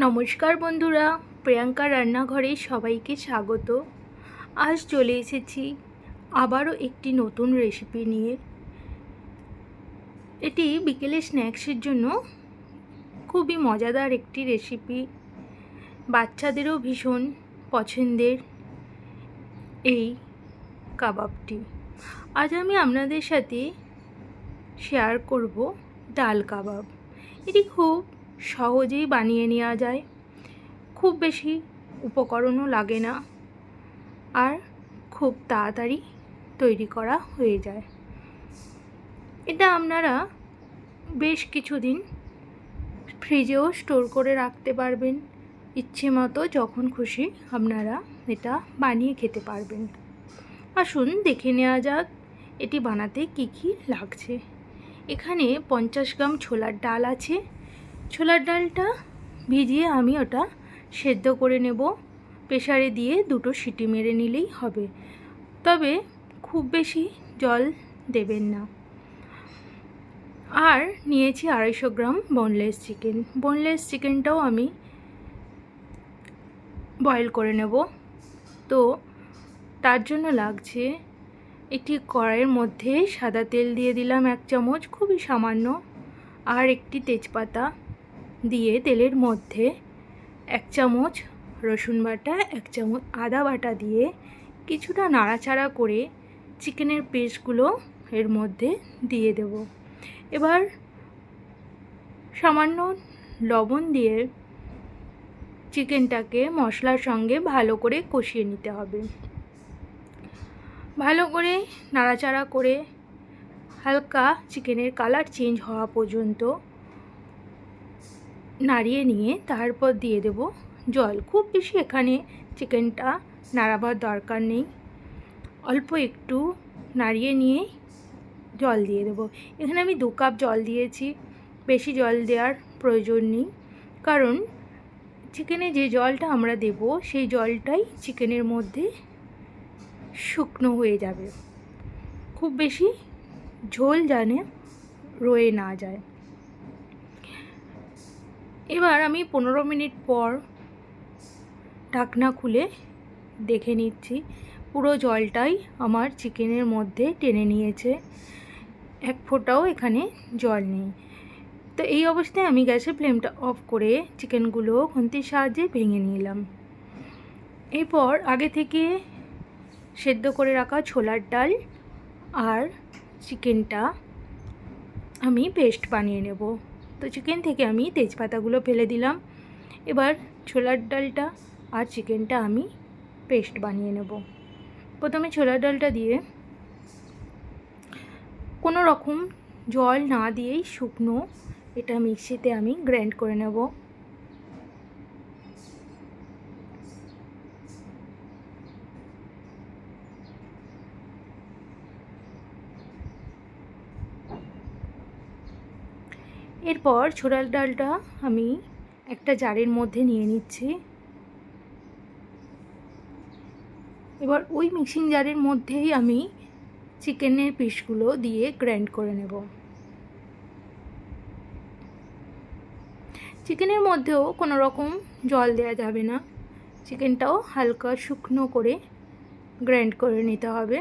নমস্কার বন্ধুরা, প্রিয়াঙ্কা রান্নাঘরে সবাইকে স্বাগত। আজ চলে এসেছি আবারও একটি নতুন রেসিপি নিয়ে। এটি বিকেলে স্ন্যাক্সের জন্য খুবই মজাদার একটি রেসিপি, বাচ্চাদেরও ভীষণ পছন্দের এই কাবাবটি। আজ আমি আপনাদের সাথে শেয়ার করব ডাল কাবাব। এটি খুব সহজেই বানিয়ে নেওয়া যায়, খুব বেশি উপকরণও লাগে না, আর খুব তাড়াতাড়ি তৈরি করা হয়ে যায়। এটা আপনারা বেশ কিছুদিন ফ্রিজেও স্টোর করে রাখতে পারবেন, ইচ্ছে মতো যখন খুশি আপনারা এটা বানিয়ে খেতে পারবেন। আসুন দেখে নেওয়া যাক এটি বানাতে কি কি লাগছে। এখানে 50 গ্রাম ছোলার ডাল আছে। ছোলার ডালটা ভিজিয়ে আমি ওটা সেদ্ধ করে নেব। প্রেসারে দিয়ে 2 সিটি মেরে নিলেই হবে, তবে খুব বেশি জল দেবেন না। আর নিয়েছি 250 গ্রাম বোনলেস চিকেন। বোনলেস চিকেনটাও আমি বয়েল করে নেব। তো তার জন্য লাগছে, একটি কড়াইয়ের মধ্যে সাদা তেল দিয়ে দিলাম 1 চামচ, খুবই সামান্য। আর একটি তেজপাতা দিয়ে তেলের মধ্যে 1 চামচ রসুন বাটা, 1 চামচ আদা বাটা দিয়ে কিছুটা নাড়াচাড়া করে চিকেনের পিসগুলো এর মধ্যে দিয়ে দেব। এবার সামান্য লবণ দিয়ে চিকেনটাকে মশলার সঙ্গে ভালো করে কষিয়ে নিতে হবে। ভালো করে নাড়াচাড়া করে হালকা চিকেনের কালার চেঞ্জ হওয়া পর্যন্ত নাড়িয়ে নিয়ে তারপর দিয়ে দেব জল। খুব বেশি এখানে চিকেনটা নাড়াবার দরকার নেই, অল্প একটু নাড়িয়ে নিয়ে জল দিয়ে দেব। এখানে আমি 2 কাপ জল দিয়েছি, বেশি জল দেওয়ার প্রয়োজন নেই, কারণ চিকেনে যে জলটা আমরা দেব সেই জলটাই চিকেনের মধ্যে শুকনো হয়ে যাবে। খুব বেশি ঝোল যেন রয়ে না যায়। এবার আমি 15 মিনিট পর ঢাকনা খুলে দেখে নিচ্ছি, পুরো জলটাই আমার চিকেনের মধ্যে টেনে নিয়েছে, 1 ফোঁটাও এখানে জল নেই। তো এই অবস্থায় আমি গ্যাসের ফ্লেমটা অফ করে চিকেনগুলো খুন্তির সাহায্যে ভেঙে নিলাম। এরপর আগে থেকে সেদ্ধ করে রাখা ছোলার ডাল আর চিকেনটা আমি পেস্ট বানিয়ে নেব। তো চিকেন থেকে আমি তেজপাতাগুলো ফেলে দিলাম। এবার ছোলার ডালটা আর চিকেনটা আমি পেস্ট বানিয়ে নেব। প্রথমে ছোলার ডালটা দিয়ে কোনো রকম জল না দিয়েই শুকনো এটা মিক্সিতে আমি গ্রাইন্ড করে নেব। এরপর ছোলার ডালটা আমি একটা জারের মধ্যে নিয়ে নিচ্ছি। এবার ওই মিক্সিং জারের মধ্যেই আমি চিকেনের পিসগুলো দিয়ে গ্রাইন্ড করে নেব। চিকেনের মধ্যেও কোনো রকম জল দেওয়া যাবে না, চিকেনটাও হালকা শুকনো করে গ্রাইন্ড করে নিতে হবে।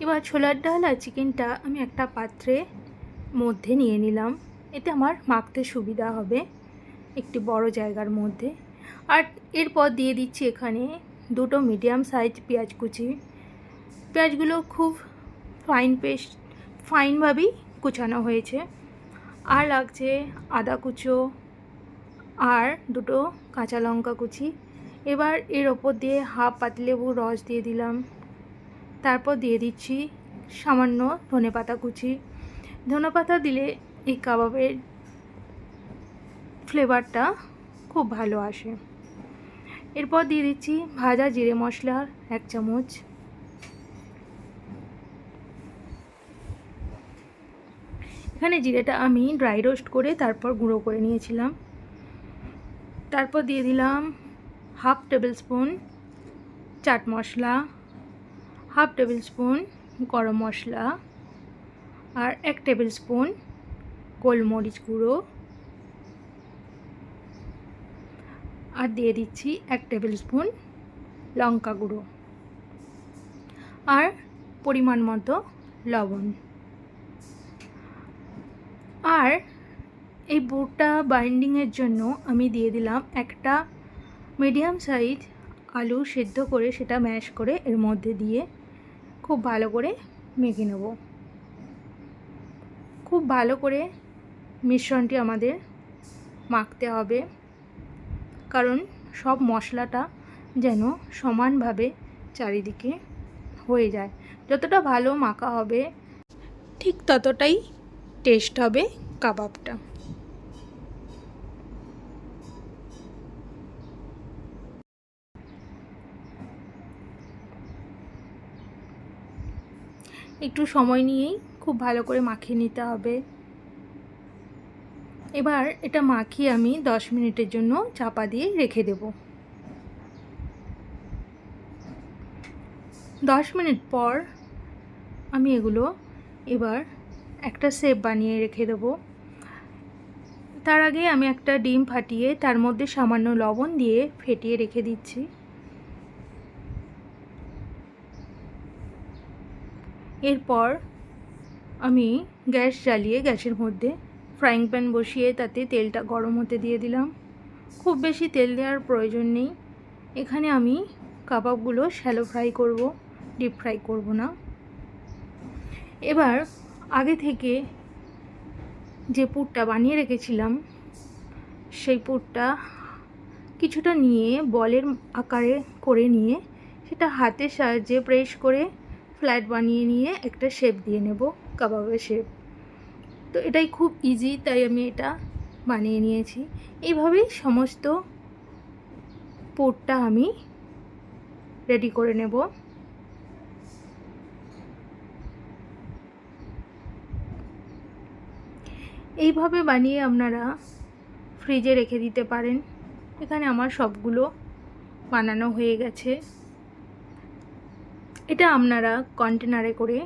এবার ছোলার ডাল আর চিকেনটা আমি একটা পাত্রে মধ্যে নিয়ে নিলাম, এতে আমার মাখতে সুবিধা হবে একটি বড় জায়গার মধ্যে। আর এরপর দিয়ে দিচ্ছি এখানে 2 মিডিয়াম সাইজ পেঁয়াজ কুচি। পেঁয়াজগুলো খুব ফাইনভাবেই কুচানো হয়েছে। আর লাগছে আদা কুচো আর 2 কাঁচা লঙ্কা কুচি। এবার এর ওপর দিয়ে হাফ পাতিলেবুর রস দিয়ে দিলাম। তারপর দিয়ে দিচ্ছি সামান্য ধনেপাতা কুচি। ধনেপাতা দিলে এই কাবাবের ফ্লেভারটা খুব ভালো আসে। এরপর দিয়ে দিচ্ছি ভাজা জিরে মশলা 1 চামচ। এখানে জিরেটা আমি ড্রাই রোস্ট করে তারপর গুঁড়ো করে নিয়েছিলাম। তারপর দিয়ে দিলাম half table spoon chaat masala, half table spoon গরম মশলা আর 1 টেবিল স্পুন গোলমরিচ গুঁড়ো আর দিয়ে দিচ্ছি 1 টেবিল স্পুন লঙ্কা গুঁড়ো আর পরিমাণ মতো লবণ। আর এই পুরটা বাইন্ডিংয়ের জন্য আমি দিয়ে দিলাম একটা মিডিয়াম সাইজ আলু সেদ্ধ করে সেটা ম্যাশ করে এর মধ্যে দিয়ে খুব ভালো করে মেখে নেব। খুব ভালো করে মিশ্রণটি আমাদের মাখতে হবে, কারণ সব মশলাটা যেন সমানভাবে চারিদিকে হয়ে যায়। যতটা ভালো মাখা হবে ঠিক ততটাই টেস্ট হবে কাবাবটা। একটু সময় নিয়েই খুব ভালো করে মাখিয়ে নিতে হবে। এবার এটা মাখিয়ে আমি 10 মিনিটের জন্য চাপা দিয়ে রেখে দেব। 10 মিনিট পর আমি এগুলো এবার একটা শেপ বানিয়ে রেখে দেব। তার আগে আমি একটা ডিম ফাটিয়ে তার মধ্যে সামান্য লবণ দিয়ে ফেটিয়ে রেখে দিচ্ছি। এরপর আমি গ্যাস জ্বালিয়ে গ্যাসের মধ্যে ফ্রাইং প্যান বসিয়ে তাতে তেলটা গরম হতে দিয়ে দিলাম। খুব বেশি তেল দেওয়ার প্রয়োজন নেই। এখানে আমি কাবাবগুলো শ্যালো ফ্রাই করব, ডিপ ফ্রাই করব না। এবার আগে থেকে যে পুরটা বানিয়ে রেখেছিলাম সেই পুরটা কিছুটা নিয়ে বলের আকারে করে নিয়ে সেটা হাতের সাহায্যে প্রেস করে ফ্ল্যাট বানিয়ে নিয়ে একটা শেপ দিয়ে নেব, কাবাবের শেপ। তো এটাই খুব ইজি, তাই আমি এটা বানিয়ে নিয়েছি। এইভাবেই সমস্ত পুরটা আমি রেডি করে নেব। এইভাবে বানিয়ে আপনারা ফ্রিজে রেখে দিতে পারেন। এখানে আমার সবগুলো বানানো হয়ে গেছে। এটা আপনারা কন্টেনারে করে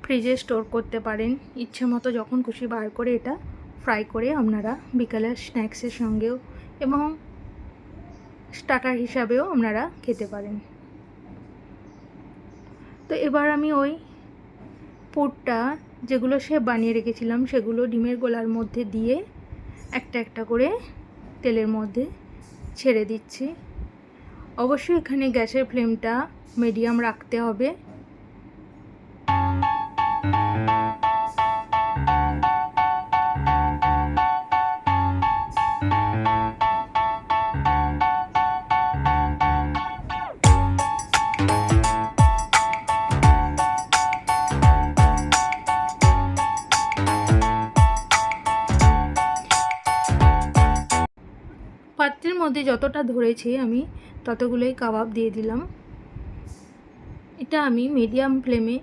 ফ্রিজে স্টোর করতে পারেন। ইচ্ছে মতো যখন খুশি বার করে এটা ফ্রাই করে আপনারা বিকালের স্ন্যাক্সের সঙ্গেও এবং স্টার্টার হিসাবেও আপনারা খেতে পারেন। তো এবার আমি ওই পুরটা যেগুলো শেপ বানিয়ে রেখেছিলাম সেগুলো ডিমের গোলার মধ্যে দিয়ে একটা একটা করে তেলের মধ্যে ছেড়ে দিচ্ছি। অবশ্যই এখানে গ্যাসের ফ্লেমটা মিডিয়াম রাখতে হবে। পাত্রের মধ্যে যতটা ধরেছি আমি ততগুলোই কাবাব দিয়ে দিলাম। এটা আমি মিডিয়াম ফ্লেমে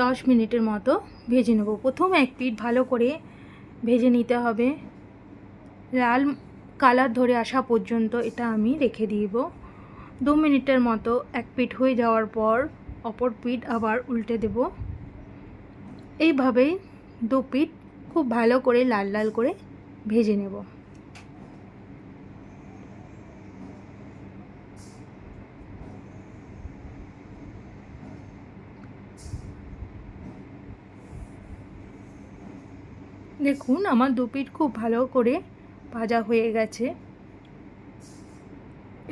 10 মিনিটের মতো ভেজে নেব। প্রথম এক পিঠ ভালো করে ভেজে নিতে হবে, লাল কালার ধরে আসা পর্যন্ত এটা আমি রেখে দিব। 2 মিনিটের মতো এক পিঠ হয়ে যাওয়ার পর অপর পিঠ আবার উল্টে দেব। এইভাবেই 2 পিঠ খুব ভালো করে লাল লাল করে ভেজে নেব। দেখুন আমার 2 পিঠ খুব ভালো করে ভাজা হয়ে গেছে।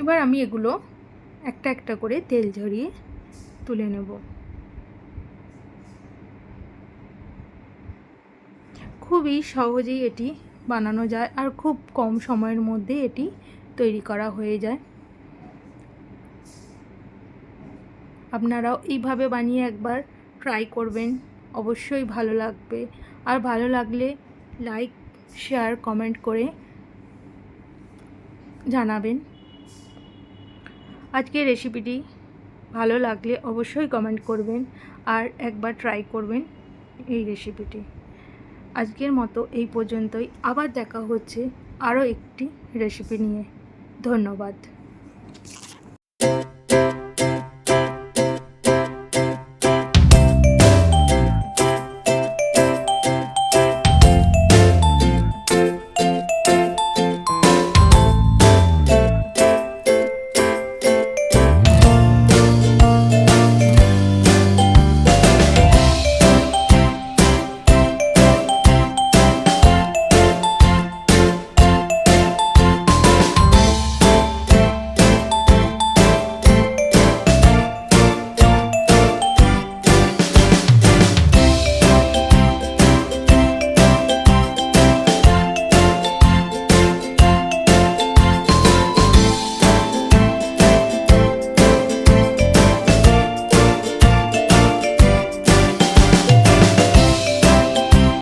এবার আমি এগুলো একটা একটা করে তেল ঝরিয়ে তুলে নেব। খুবই সহজেই এটি বানানো যায় আর খুব কম সময়ের মধ্যে এটি তৈরি করা হয়ে যায়। আপনারাও এইভাবে বানিয়ে একবার ট্রাই করবেন, অবশ্যই ভালো লাগবে। আর ভালো লাগলে লাইক, শেয়ার, কমেন্ট করে জানাবেন। আজকের রেসিপিটি ভালো লাগলে অবশ্যই কমেন্ট করবেন আর একবার ট্রাই করবেন এই রেসিপিটি। আজকের মতো এই পর্যন্তই। আবার দেখা হচ্ছে আরও একটি রেসিপি নিয়ে। ধন্যবাদ।